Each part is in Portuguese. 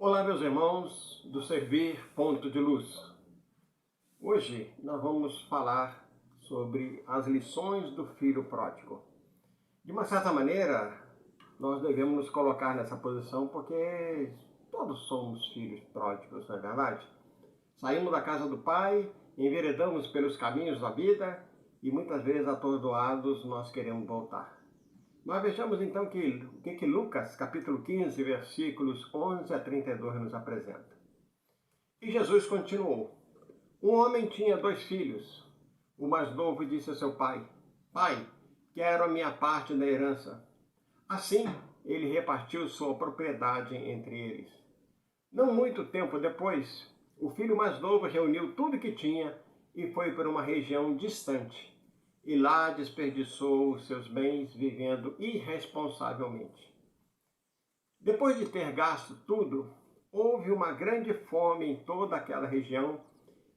Olá, meus irmãos do Servir Ponto de Luz. Hoje nós vamos falar sobre as lições do filho pródigo. De uma certa maneira, nós devemos nos colocar nessa posição porque todos somos filhos pródigos, não é verdade? Saímos da casa do Pai, enveredamos pelos caminhos da vida e muitas vezes atordoados nós queremos voltar. Mas vejamos então o que Lucas, capítulo 15, versículos 11 a 32 nos apresenta. E Jesus continuou: Um homem tinha 2 filhos. O mais novo disse a seu pai: Pai, quero a minha parte da herança. Assim, ele repartiu sua propriedade entre eles. Não muito tempo depois, o filho mais novo reuniu tudo que tinha e foi para uma região distante. E lá desperdiçou os seus bens vivendo irresponsavelmente. Depois de ter gasto tudo, houve uma grande fome em toda aquela região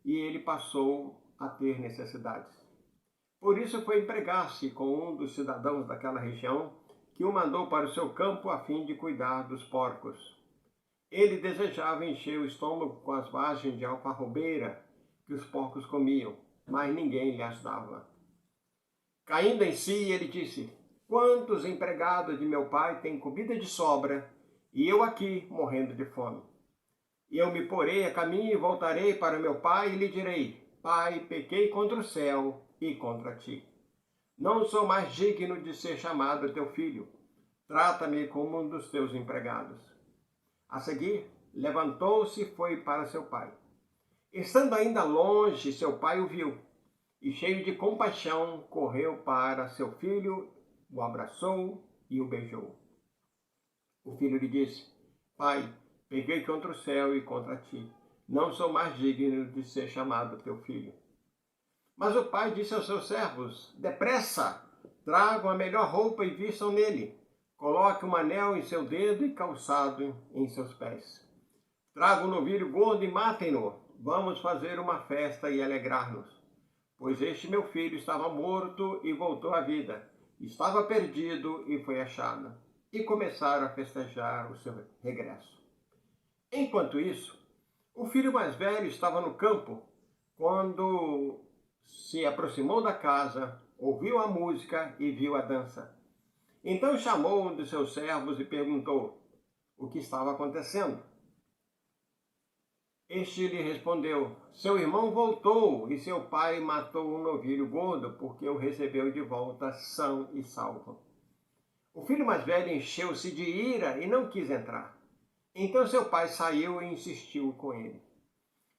e ele passou a ter necessidades. Por isso foi empregar-se com um dos cidadãos daquela região, que o mandou para o seu campo a fim de cuidar dos porcos. Ele desejava encher o estômago com as vagens de alfarrobeira que os porcos comiam, mas ninguém lhe ajudava. Caindo em si, ele disse: Quantos empregados de meu pai têm comida de sobra, e eu aqui morrendo de fome? Eu me porei a caminho e voltarei para meu pai e lhe direi: Pai, pequei contra o céu e contra ti. Não sou mais digno de ser chamado teu filho. Trata-me como um dos teus empregados. A seguir, levantou-se e foi para seu pai. Estando ainda longe, seu pai o viu. E cheio de compaixão, correu para seu filho, o abraçou e o beijou. O filho lhe disse: Pai, pequei contra o céu e contra ti. Não sou mais digno de ser chamado teu filho. Mas o pai disse aos seus servos: Depressa, tragam a melhor roupa e vistam nele. Coloque um anel em seu dedo e calçado em seus pés. Tragam um novilho gordo e matem-no. Vamos fazer uma festa e alegrar-nos. Pois este meu filho estava morto e voltou à vida, estava perdido e foi achado. E começaram a festejar o seu regresso. Enquanto isso, o filho mais velho estava no campo, quando se aproximou da casa, ouviu a música e viu a dança. Então chamou um de seus servos e perguntou o que estava acontecendo. Este lhe respondeu: Seu irmão voltou e seu pai matou um novilho gordo porque o recebeu de volta são e salvo. O filho mais velho encheu-se de ira e não quis entrar. Então seu pai saiu e insistiu com ele.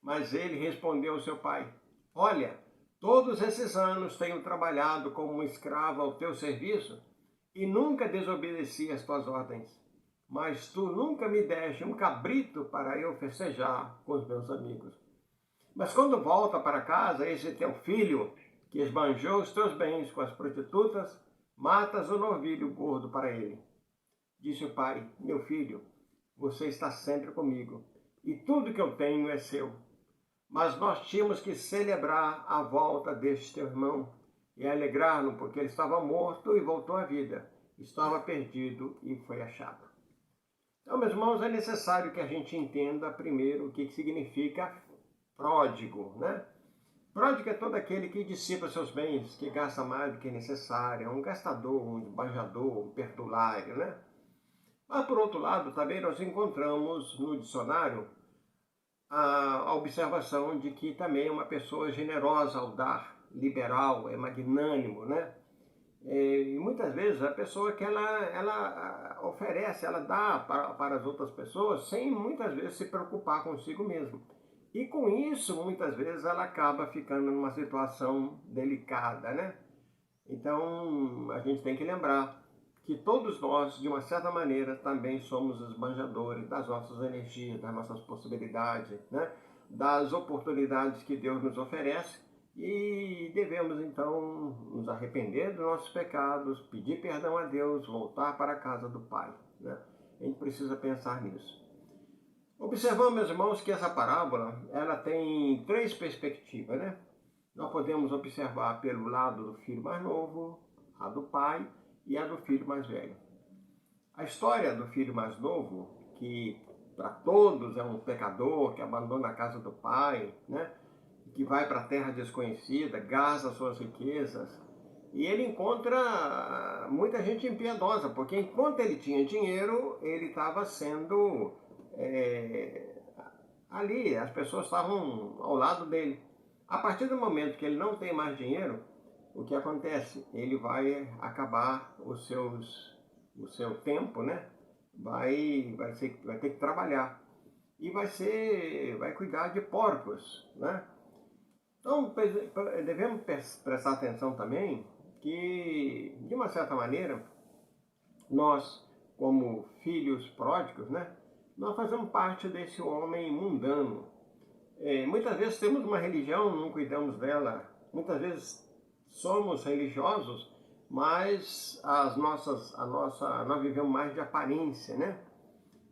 Mas ele respondeu ao seu pai: Olha, todos esses anos tenho trabalhado como um escravo ao teu serviço e nunca desobedeci às tuas ordens. Mas tu nunca me deste um cabrito para eu festejar com os meus amigos. Mas quando volta para casa, esse teu filho, que esbanjou os teus bens com as prostitutas, matas o novilho gordo para ele. Disse o pai: Meu filho, você está sempre comigo, e tudo que eu tenho é seu. Mas nós tínhamos que celebrar a volta deste teu irmão, e alegrar-nos, porque ele estava morto e voltou à vida, estava perdido e foi achado. Então, meus irmãos, é necessário que a gente entenda primeiro o que significa pródigo, né? Pródigo é todo aquele que dissipa seus bens, que gasta mais do que é necessário, é um gastador, um esbanjador, um perdulário, né? Mas, por outro lado, também nós encontramos no dicionário a observação de que também é uma pessoa generosa ao dar, liberal, é magnânimo, né? E muitas vezes a pessoa que ela oferece, ela dá para as outras pessoas sem muitas vezes se preocupar consigo mesmo. E com isso, muitas vezes, ela acaba ficando numa situação delicada, né? Então, a gente tem que lembrar que todos nós, de uma certa maneira, também somos esbanjadores das nossas energias, das nossas possibilidades, né? Das oportunidades que Deus nos oferece. E devemos, então, nos arrepender dos nossos pecados, pedir perdão a Deus, voltar para a casa do Pai, né? A gente precisa pensar nisso. Observamos, meus irmãos, que essa parábola ela tem 3 perspectivas, né? Nós podemos observar pelo lado do filho mais novo, a do pai e a do filho mais velho. A história do filho mais novo, que para todos é um pecador que abandona a casa do pai, né? Que vai para a terra desconhecida, gasta suas riquezas. E ele encontra muita gente impiedosa, porque enquanto ele tinha dinheiro, ele estava sendo ali, as pessoas estavam ao lado dele. A partir do momento que ele não tem mais dinheiro, o que acontece? Ele vai acabar o seu tempo, né? Vai ter que trabalhar. E vai cuidar de porcos, né? Então, devemos prestar atenção também que, de uma certa maneira, nós, como filhos pródigos, né? Nós fazemos parte desse homem mundano. Muitas vezes temos uma religião, não cuidamos dela. Muitas vezes somos religiosos, mas nós vivemos mais de aparência, né?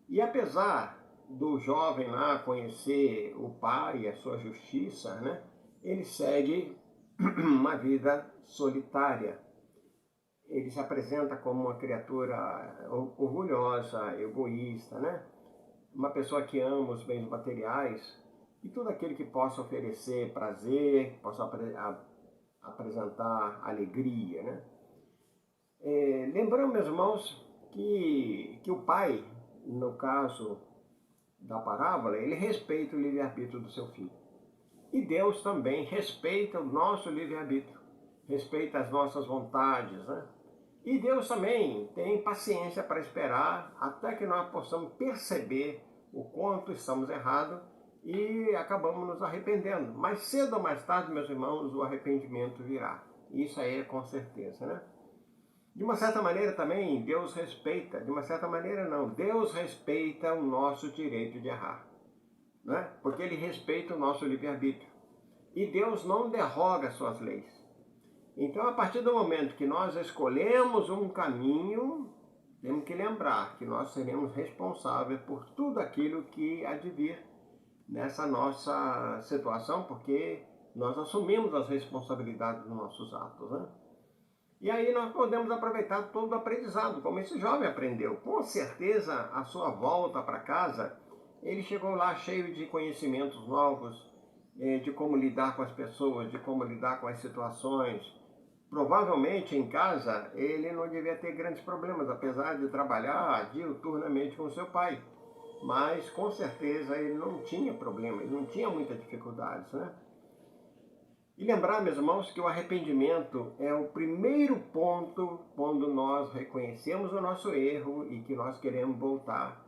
E apesar do jovem lá conhecer o pai e a sua justiça, né? Ele segue uma vida solitária. Ele se apresenta como uma criatura orgulhosa, egoísta, né? Uma pessoa que ama os bens materiais e tudo aquilo que possa oferecer prazer, possa apresentar alegria, né? Lembrando, meus irmãos, que o pai, no caso da parábola, ele respeita o livre-arbítrio do seu filho. E Deus também respeita o nosso livre-arbítrio, respeita as nossas vontades, né? E Deus também tem paciência para esperar até que nós possamos perceber o quanto estamos errados e acabamos nos arrependendo. Mas cedo ou mais tarde, meus irmãos, o arrependimento virá. Isso aí é com certeza, né? De uma certa maneira também, Deus respeita, de uma certa maneira não, Deus respeita o nosso direito de errar, né? Porque Ele respeita o nosso livre-arbítrio. E Deus não derroga suas leis. Então, a partir do momento que nós escolhemos um caminho, temos que lembrar que nós seremos responsáveis por tudo aquilo que há de vir nessa nossa situação, porque nós assumimos as responsabilidades dos nossos atos, né? E aí nós podemos aproveitar todo o aprendizado, como esse jovem aprendeu. Com certeza, a sua volta para casa, ele chegou lá cheio de conhecimentos novos, de como lidar com as pessoas, de como lidar com as situações. Provavelmente em casa ele não devia ter grandes problemas, apesar de trabalhar diuturnamente com seu pai. Mas com certeza ele não tinha problema, ele não tinha muitas dificuldades, né? E lembrar, meus irmãos, que o arrependimento é o primeiro ponto quando nós reconhecemos o nosso erro e que nós queremos voltar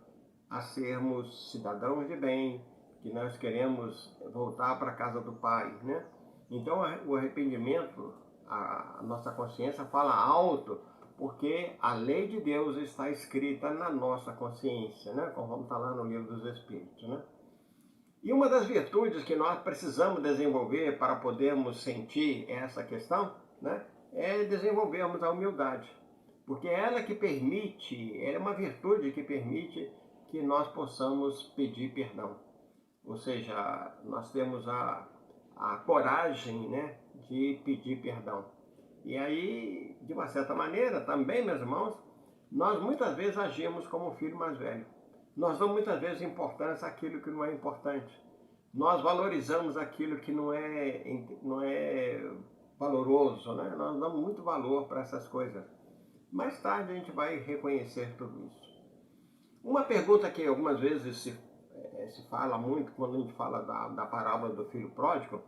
a sermos cidadãos de bem, que nós queremos voltar para a casa do Pai, né? Então o arrependimento, a nossa consciência fala alto, porque a lei de Deus está escrita na nossa consciência, né? Como está lá no livro dos Espíritos, né? E uma das virtudes que nós precisamos desenvolver para podermos sentir essa questão, né, é desenvolvermos a humildade. Porque ela é uma virtude que permite que nós possamos pedir perdão. Ou seja, nós temos a coragem, né, de pedir perdão. E aí, de uma certa maneira, também, meus irmãos, nós muitas vezes agimos como o filho mais velho. Nós damos muitas vezes importância àquilo que não é importante. Nós valorizamos aquilo que não é valoroso, né? Nós damos muito valor para essas coisas. Mais tarde a gente vai reconhecer tudo isso. Uma pergunta que algumas vezes se fala muito quando a gente fala da parábola do filho pródigo,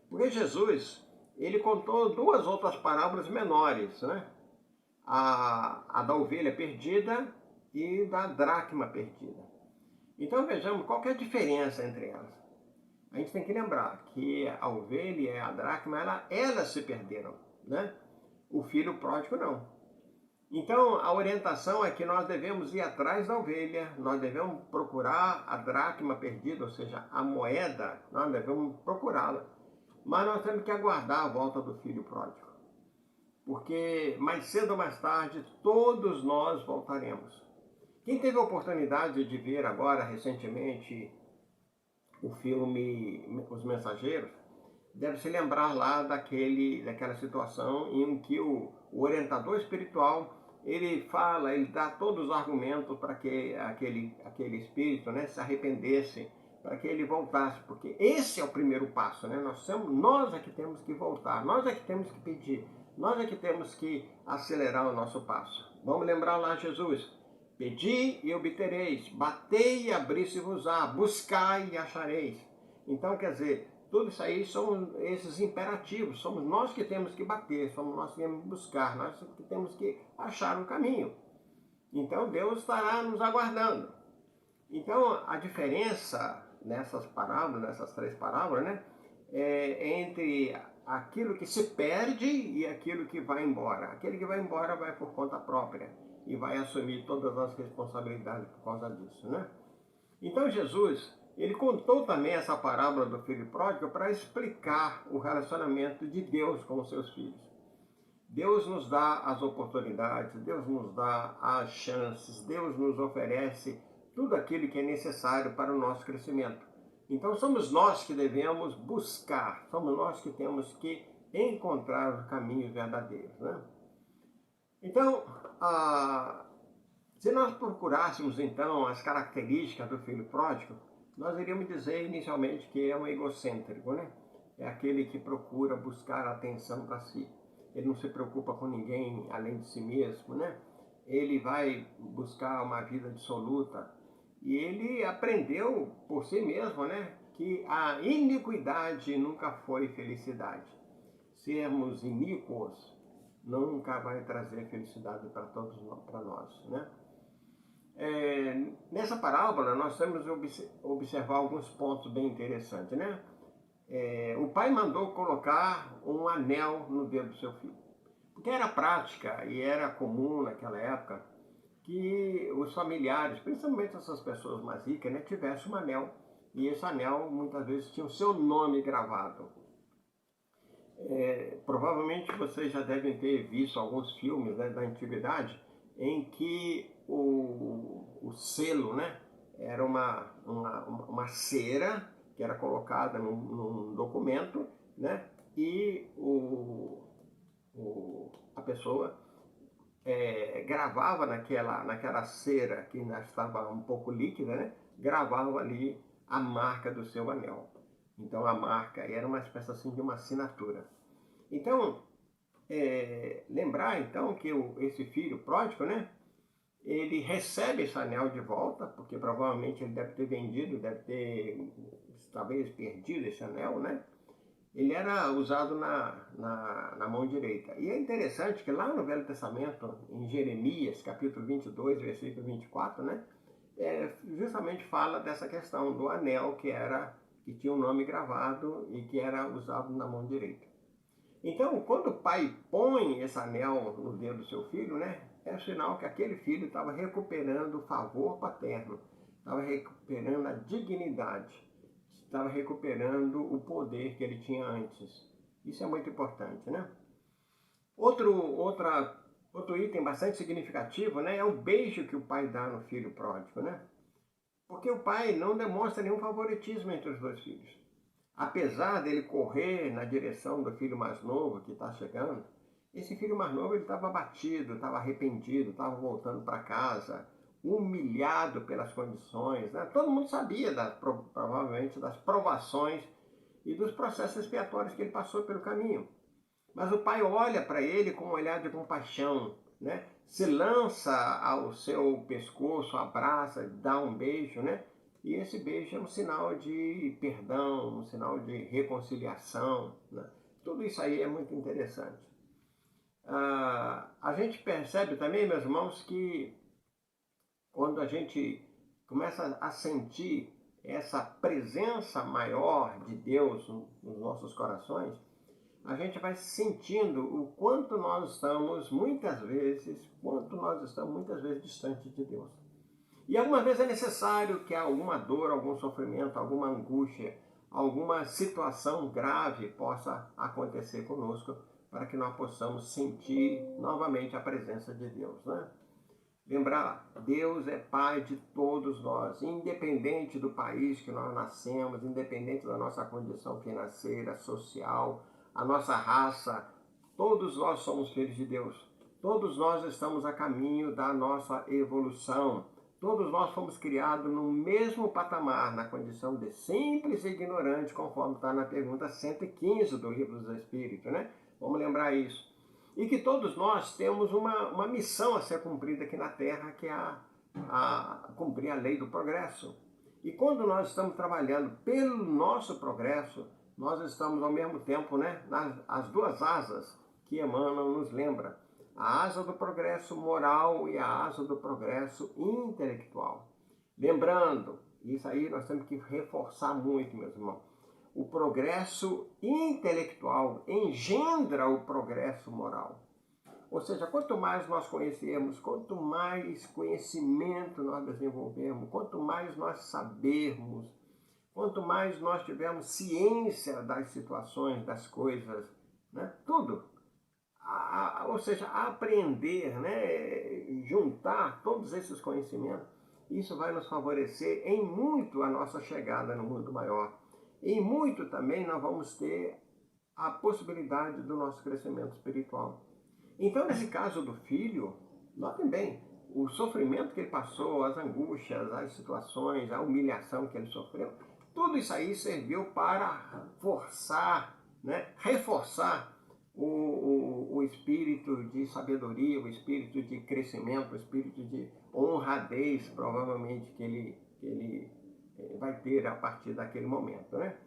porque Jesus, ele contou duas outras parábolas menores, né? A da ovelha perdida e da dracma perdida. Então vejamos qual que é a diferença entre elas. A gente tem que lembrar que a ovelha e a dracma, elas se perderam, né? O filho pródigo não. Então a orientação é que nós devemos ir atrás da ovelha, nós devemos procurar a dracma perdida, ou seja, a moeda, nós devemos procurá-la. Mas nós temos que aguardar a volta do filho pródigo. Porque mais cedo ou mais tarde todos nós voltaremos. Quem teve a oportunidade de ver agora recentemente o filme Os Mensageiros, deve se lembrar lá daquela situação em que o orientador espiritual ele fala, ele dá todos os argumentos para que aquele espírito, né, se arrependesse, para que ele voltasse, porque esse é o primeiro passo, né? Nós é que temos que voltar, nós é que temos que pedir, nós é que temos que acelerar o nosso passo. Vamos lembrar lá Jesus: pedi e obtereis, batei e abri-se-vos-á, buscai e achareis. Então, quer dizer, tudo isso aí são esses imperativos, somos nós que temos que bater, somos nós que temos que buscar, nós que temos que achar um caminho. Então Deus estará nos aguardando. Então a diferença nessas parábolas, nessas três parábolas, né, é entre aquilo que se perde e aquilo que vai embora. Aquele que vai embora vai por conta própria e vai assumir todas as responsabilidades por causa disso, né? Então Jesus, ele contou também essa parábola do filho pródigo para explicar o relacionamento de Deus com os seus filhos. Deus nos dá as oportunidades, Deus nos dá as chances, Deus nos oferece tudo aquilo que é necessário para o nosso crescimento. Então somos nós que devemos buscar, somos nós que temos que encontrar os caminhos verdadeiros, né? Então, se nós procurássemos então as características do filho pródigo, nós iríamos dizer inicialmente que é um egocêntrico, né? É aquele que procura buscar atenção para si. Ele não se preocupa com ninguém além de si mesmo, né? Ele vai buscar uma vida dissoluta e ele aprendeu por si mesmo, né, que a iniquidade nunca foi felicidade. Sermos iníquos nunca vai trazer felicidade para todos, para nós, né? Nessa parábola nós temos que observar alguns pontos bem interessantes, né? O pai mandou colocar um anel no dedo do seu filho, porque era prática e era comum naquela época que os familiares, principalmente essas pessoas mais ricas, né, tivessem um anel, e esse anel muitas vezes tinha o seu nome gravado. Provavelmente vocês já devem ter visto alguns filmes, né, da antiguidade em que o selo, né, era uma cera que era colocada num documento, né, e a pessoa gravava naquela cera que ainda estava um pouco líquida, né, gravava ali a marca do seu anel. Então a marca era uma espécie assim de uma assinatura. Então, lembrar então que esse filho pródigo, né, ele recebe esse anel de volta, porque provavelmente ele deve ter vendido, deve ter talvez perdido esse anel, né? Ele era usado na mão direita. E é interessante que lá no Velho Testamento, em Jeremias, capítulo 22, versículo 24, né, justamente fala dessa questão do anel que tinha um nome gravado e que era usado na mão direita. Então, quando o pai põe esse anel no dedo do seu filho, né, é sinal que aquele filho estava recuperando o favor paterno, estava recuperando a dignidade, estava recuperando o poder que ele tinha antes. Isso é muito importante, né? Outro item bastante significativo, né, é o beijo que o pai dá no filho pródigo, né? Porque o pai não demonstra nenhum favoritismo entre os dois filhos. Apesar dele correr na direção do filho mais novo que está chegando, esse filho mais novo estava abatido, estava arrependido, estava voltando para casa, humilhado pelas condições, né? Todo mundo sabia, provavelmente, das provações e dos processos expiatórios que ele passou pelo caminho. Mas o pai olha para ele com um olhar de compaixão, né? Se lança ao seu pescoço, abraça, dá um beijo, né? E esse beijo é um sinal de perdão, um sinal de reconciliação, né? Tudo isso aí é muito interessante. A gente percebe também, meus irmãos, que quando a gente começa a sentir essa presença maior de Deus nos nossos corações, a gente vai sentindo o quanto nós estamos muitas vezes distantes de Deus. E algumas vezes é necessário que alguma dor, algum sofrimento, alguma angústia, alguma situação grave possa acontecer conosco para que nós possamos sentir novamente a presença de Deus, né? Lembrar, Deus é Pai de todos nós, independente do país que nós nascemos, independente da nossa condição financeira, social, a nossa raça, todos nós somos filhos de Deus. Todos nós estamos a caminho da nossa evolução. Todos nós fomos criados no mesmo patamar, na condição de simples e ignorante, conforme está na pergunta 115 do Livro dos Espíritos, né? Vamos lembrar isso. E que todos nós temos uma missão a ser cumprida aqui na Terra, que é a cumprir a lei do progresso. E quando nós estamos trabalhando pelo nosso progresso, nós estamos ao mesmo tempo, né, as duas asas que Emmanuel nos lembra. A asa do progresso moral e a asa do progresso intelectual. Lembrando, isso aí nós temos que reforçar muito, meus irmãos. O progresso intelectual engendra o progresso moral. Ou seja, quanto mais nós conhecemos, quanto mais conhecimento nós desenvolvemos, quanto mais nós sabermos, quanto mais nós tivermos ciência das situações, das coisas, né? Tudo. Ou seja, aprender, né? Juntar todos esses conhecimentos, isso vai nos favorecer em muito a nossa chegada no mundo maior. Em muito também nós vamos ter a possibilidade do nosso crescimento espiritual. Então, nesse caso do filho, notem bem, o sofrimento que ele passou, as angústias, as situações, a humilhação que ele sofreu, tudo isso aí serviu para forçar, né, reforçar o espírito de sabedoria, o espírito de crescimento, o espírito de honradez, provavelmente, que ele vai ter a partir daquele momento, né?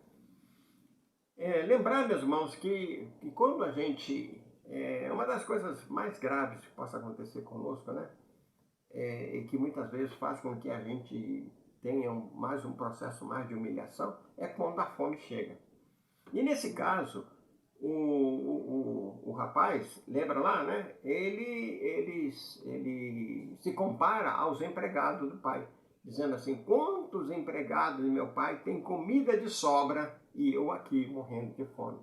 Lembrar, meus irmãos, que quando a gente... uma das coisas mais graves que possa acontecer conosco, né? E que muitas vezes faz com que a gente tenha mais um processo mais de humilhação, é quando a fome chega. E nesse caso, o rapaz, lembra lá, né? Ele se compara aos empregados do pai, dizendo assim: quantos empregados de meu pai têm comida de sobra e eu aqui morrendo de fome?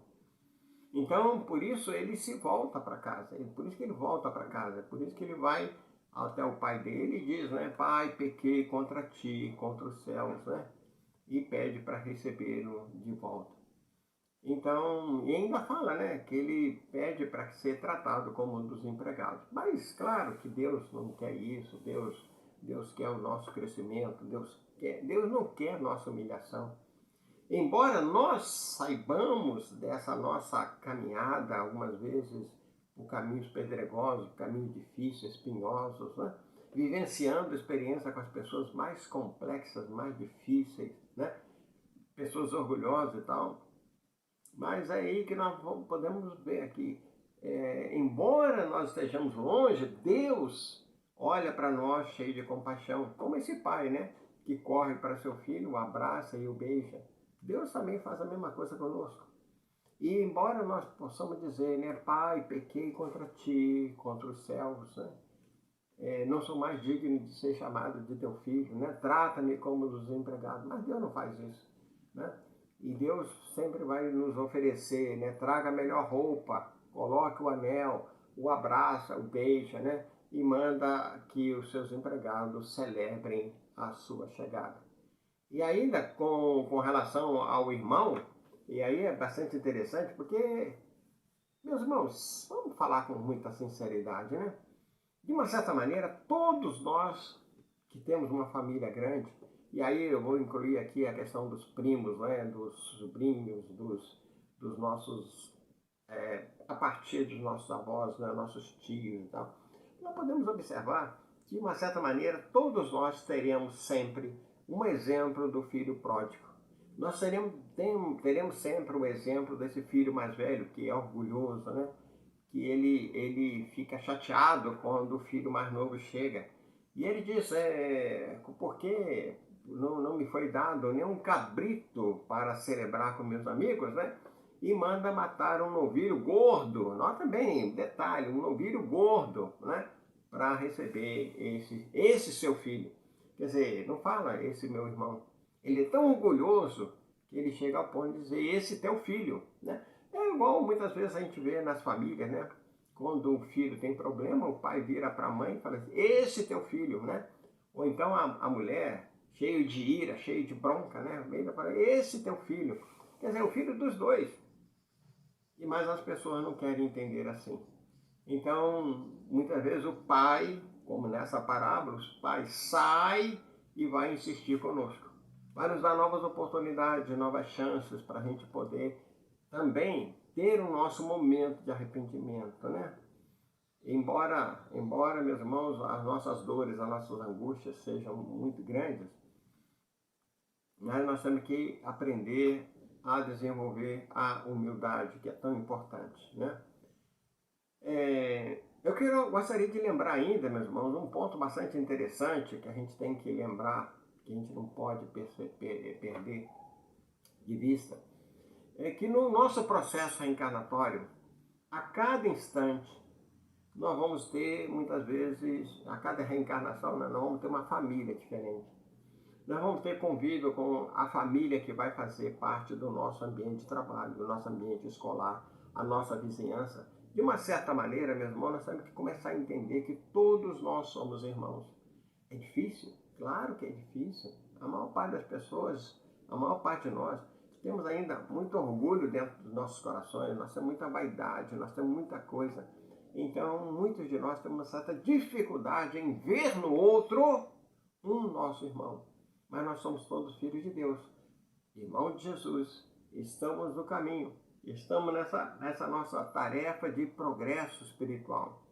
Então, por isso ele se volta para casa, por isso que ele volta para casa, por isso que ele vai até o pai dele e diz, né: pai, pequei contra ti, contra os céus, né? E pede para recebê-lo de volta. Então, e ainda fala, né, que ele pede para ser tratado como um dos empregados. Mas, claro que Deus não quer isso, Deus quer o nosso crescimento, Deus não quer nossa humilhação. Embora nós saibamos dessa nossa caminhada, algumas vezes, por caminhos pedregosos, caminhos difíceis, espinhosos, né, vivenciando experiência com as pessoas mais complexas, mais difíceis, né, pessoas orgulhosas e tal. Mas é aí que nós podemos ver aqui, embora nós estejamos longe, Deus olha para nós cheio de compaixão, como esse pai, né, que corre para seu filho, o abraça e o beija. Deus também faz a mesma coisa conosco. E embora nós possamos dizer, né, pai, pequei contra ti, contra os céus, né, não sou mais digno de ser chamado de teu filho, né, trata-me como os empregados, mas Deus não faz isso, né? E Deus sempre vai nos oferecer, né? Traga a melhor roupa, coloque o anel, o abraça, o beija, né? E manda que os seus empregados celebrem a sua chegada. E ainda com relação ao irmão, e aí é bastante interessante, porque, meus irmãos, vamos falar com muita sinceridade, né? De uma certa maneira, todos nós que temos uma família grande, e aí eu vou incluir aqui a questão dos primos, né, dos sobrinhos, dos nossos, a partir dos nossos avós, né, nossos tios e tal. Nós podemos observar que, de uma certa maneira, todos nós teremos sempre um exemplo do filho pródigo. Nós teremos sempre o exemplo desse filho mais velho, que é orgulhoso, né? Que ele fica chateado quando o filho mais novo chega. E ele diz, por que não me foi dado nenhum cabrito para celebrar com meus amigos, né? E manda matar um novilho gordo, nota bem, detalhe, um novilho gordo, né? Para receber esse seu filho. Quer dizer, não fala esse meu irmão. Ele é tão orgulhoso que ele chega ao ponto de dizer, esse teu filho, né? É igual muitas vezes a gente vê nas famílias, né? Quando um filho tem problema, o pai vira para a mãe e fala assim, esse teu filho, né? Ou então a mulher, cheio de ira, cheio de bronca, né? Vem e fala, esse teu filho. Quer dizer, o filho dos dois. Mas as pessoas não querem entender assim. Então, muitas vezes o pai, como nessa parábola, os pais saem e vai insistir conosco. Vai nos dar novas oportunidades, novas chances para a gente poder também ter o nosso momento de arrependimento, né? Embora, meus irmãos, as nossas dores, as nossas angústias sejam muito grandes, mas nós temos que aprender a desenvolver a humildade, que é tão importante, né? Gostaria de lembrar ainda, meus irmãos, um ponto bastante interessante que a gente tem que lembrar, que a gente não pode perder de vista, é que no nosso processo reencarnatório, a cada instante, nós vamos ter, muitas vezes, a cada reencarnação, nós vamos ter uma família diferente. Nós vamos ter convívio com a família que vai fazer parte do nosso ambiente de trabalho, do nosso ambiente escolar, a nossa vizinhança. De uma certa maneira, meus irmãos, nós temos que começar a entender que todos nós somos irmãos. É difícil? Claro que é difícil. A maior parte das pessoas, a maior parte de nós, temos ainda muito orgulho dentro dos nossos corações, nós temos muita vaidade, nós temos muita coisa. Então, muitos de nós temos uma certa dificuldade em ver no outro um nosso irmão. Mas nós somos todos filhos de Deus, irmãos de Jesus, estamos no caminho, estamos nessa nossa tarefa de progresso espiritual.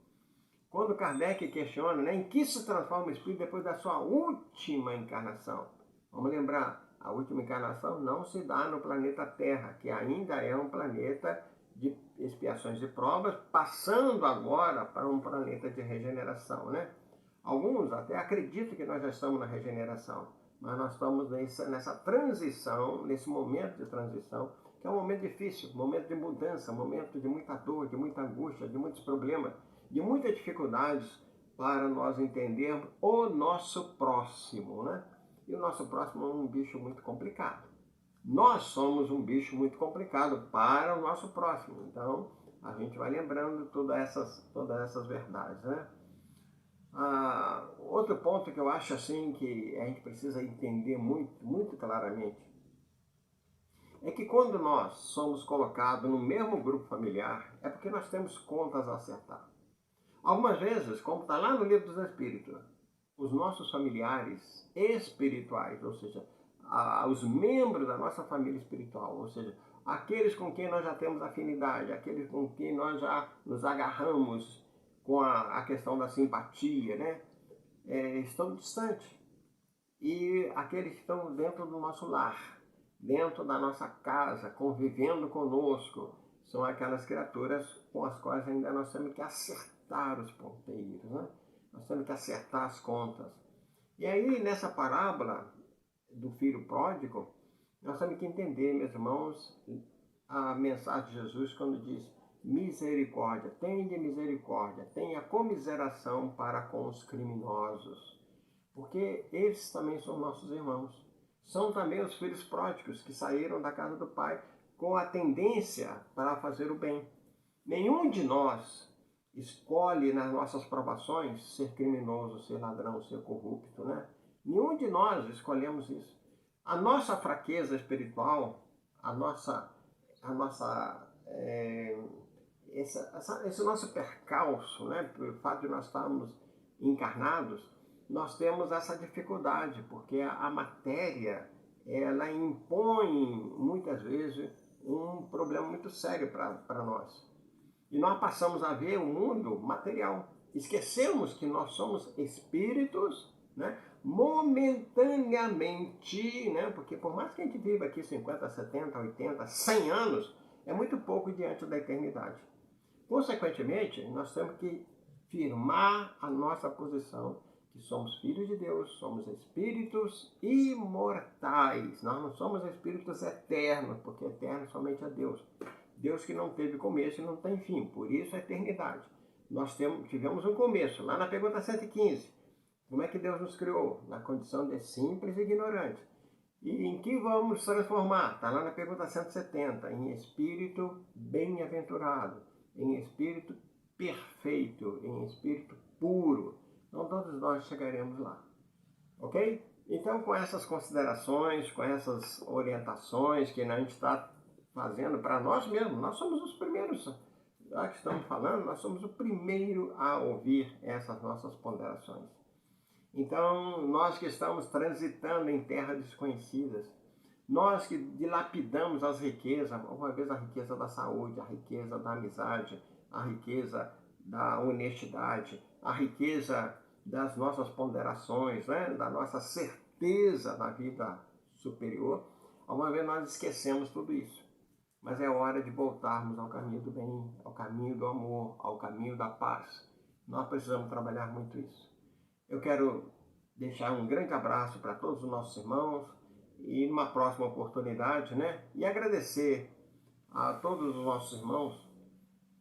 Quando Kardec questiona, né, em que se transforma o espírito depois da sua última encarnação? Vamos lembrar, a última encarnação não se dá no planeta Terra, que ainda é um planeta de expiações e provas, passando agora para um planeta de regeneração, né? Alguns até acreditam que nós já estamos na regeneração, mas nós estamos nessa transição, nesse momento de transição, que é um momento difícil, um momento de mudança, um momento de muita dor, de muita angústia, de muitos problemas, de muitas dificuldades para nós entendermos o nosso próximo, né? E o nosso próximo é um bicho muito complicado. Nós somos um bicho muito complicado para o nosso próximo. Então, a gente vai lembrando todas essas verdades, né? Outro ponto que eu acho assim que a gente precisa entender muito claramente é que quando nós somos colocados no mesmo grupo familiar, é porque nós temos contas a acertar. Algumas vezes, como está lá no Livro dos Espíritos, os nossos familiares espirituais, ou seja, os membros da nossa família espiritual, ou seja, aqueles com quem nós já temos afinidade, aqueles com quem nós já nos agarramos com a questão da simpatia, né? Estão distantes. E aqueles que estão dentro do nosso lar, dentro da nossa casa, convivendo conosco, são aquelas criaturas com as quais ainda nós temos que acertar os ponteiros, né? Nós temos que acertar as contas. E aí, nessa parábola do filho pródigo, nós temos que entender, meus irmãos, a mensagem de Jesus quando diz misericórdia, tenha comiseração para com os criminosos, porque eles também são nossos irmãos. São também os filhos pródigos que saíram da casa do Pai com a tendência para fazer o bem. Nenhum de nós escolhe nas nossas provações ser criminoso, ser ladrão, ser corrupto, né? Nenhum de nós escolhemos isso. A nossa fraqueza espiritual, esse nosso percalço, né, pelo fato de nós estarmos encarnados, nós temos essa dificuldade, porque a matéria, ela impõe, muitas vezes, um problema muito sério para nós. E nós passamos a ver o mundo material. Esquecemos que nós somos espíritos, né, momentaneamente, né, porque por mais que a gente viva aqui 50, 70, 80, 100 anos, é muito pouco diante da eternidade. Consequentemente, nós temos que firmar a nossa posição, que somos filhos de Deus, somos espíritos imortais. Nós não somos espíritos eternos, porque eterno somente é Deus. Deus que não teve começo e não tem fim, por isso a eternidade. Nós tivemos um começo, lá na pergunta 115. Como é que Deus nos criou? Na condição de simples e ignorante. E em que vamos transformar? Está lá na pergunta 170, em espírito bem-aventurado, em espírito perfeito, em espírito puro. Então todos nós chegaremos lá. Ok? Então com essas considerações, com essas orientações que a gente está fazendo para nós mesmos, nós somos os primeiros já que estamos falando, nós somos o primeiro a ouvir essas nossas ponderações. Então, nós que estamos transitando em terras desconhecidas, nós que dilapidamos as riquezas, uma vez a riqueza da saúde, a riqueza da amizade, a riqueza da honestidade, a riqueza das nossas ponderações, né? Da nossa certeza na vida superior, uma vez nós esquecemos tudo isso. Mas é hora de voltarmos ao caminho do bem, ao caminho do amor, ao caminho da paz. Nós precisamos trabalhar muito isso. Eu quero deixar um grande abraço para todos os nossos irmãos e numa próxima oportunidade, né? E agradecer a todos os nossos irmãos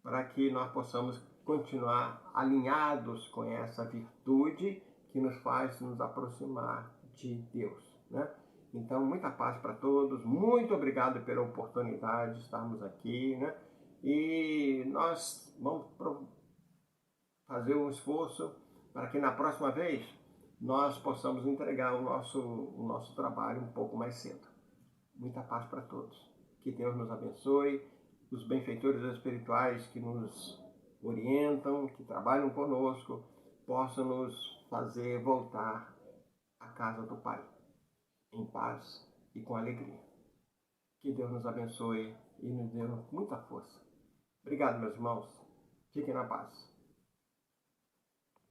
para que nós possamos continuar alinhados com essa virtude que nos faz nos aproximar de Deus, né? Então, muita paz para todos, muito obrigado pela oportunidade de estarmos aqui, né? E nós vamos fazer um esforço para que na próxima vez nós possamos entregar o nosso trabalho um pouco mais cedo. Muita paz para todos. Que Deus nos abençoe, os benfeitores espirituais que nos orientam, que trabalham conosco, possam nos fazer voltar à casa do Pai, em paz e com alegria. Que Deus nos abençoe e nos dê muita força. Obrigado, meus irmãos. Fiquem na paz.